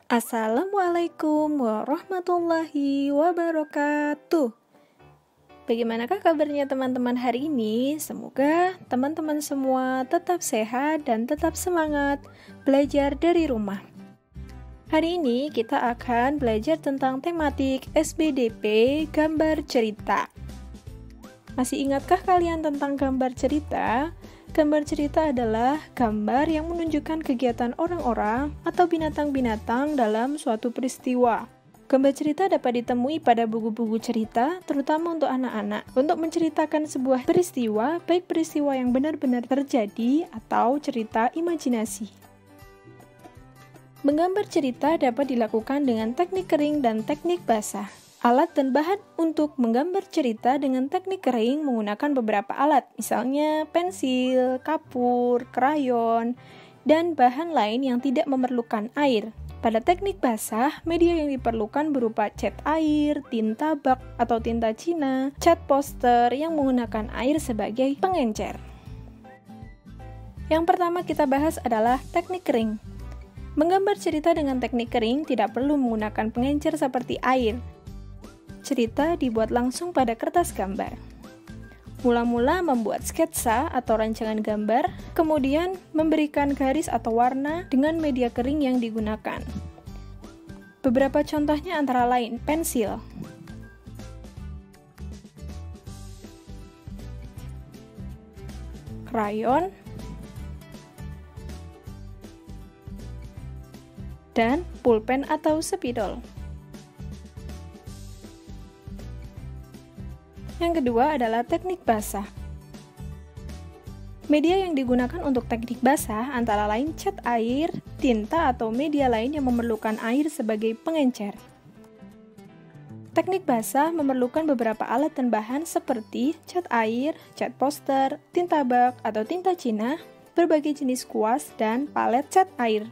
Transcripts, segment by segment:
Assalamualaikum warahmatullahi wabarakatuh. Bagaimanakah kabarnya teman-teman hari ini? Semoga teman-teman semua tetap sehat dan tetap semangat belajar dari rumah. Hari ini kita akan belajar tentang tematik SBDP gambar cerita. Masih ingatkah kalian tentang gambar cerita? Gambar cerita adalah gambar yang menunjukkan kegiatan orang-orang atau binatang-binatang dalam suatu peristiwa. Gambar cerita dapat ditemui pada buku-buku cerita, terutama untuk anak-anak, untuk menceritakan sebuah peristiwa, baik peristiwa yang benar-benar terjadi atau cerita imajinasi. Menggambar cerita dapat dilakukan dengan teknik kering dan teknik basah. Alat dan bahan untuk menggambar cerita dengan teknik kering menggunakan beberapa alat, misalnya pensil, kapur, krayon, dan bahan lain yang tidak memerlukan air. Pada teknik basah, media yang diperlukan berupa cat air, tinta bak atau tinta Cina, cat poster yang menggunakan air sebagai pengencer. Yang pertama kita bahas adalah teknik kering. Menggambar cerita dengan teknik kering tidak perlu menggunakan pengencer seperti air. Cerita dibuat langsung pada kertas gambar. Mula-mula membuat sketsa atau rancangan gambar, kemudian memberikan garis atau warna dengan media kering yang digunakan. Beberapa contohnya antara lain pensil, krayon, dan pulpen atau spidol. Yang kedua adalah teknik basah. Media yang digunakan untuk teknik basah antara lain cat air, tinta atau media lain yang memerlukan air sebagai pengencer. Teknik basah memerlukan beberapa alat dan bahan seperti cat air, cat poster, tinta bak atau tinta Cina, berbagai jenis kuas, dan palet cat air.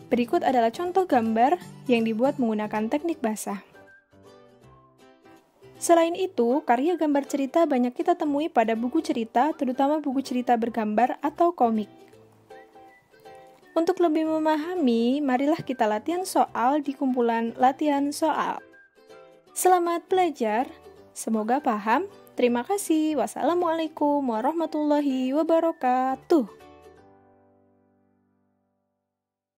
Berikut adalah contoh gambar yang dibuat menggunakan teknik basah. Selain itu, karya gambar cerita banyak kita temui pada buku cerita, terutama buku cerita bergambar atau komik. Untuk lebih memahami, marilah kita latihan soal di kumpulan latihan soal. Selamat belajar, semoga paham. Terima kasih. Wassalamualaikum warahmatullahi wabarakatuh.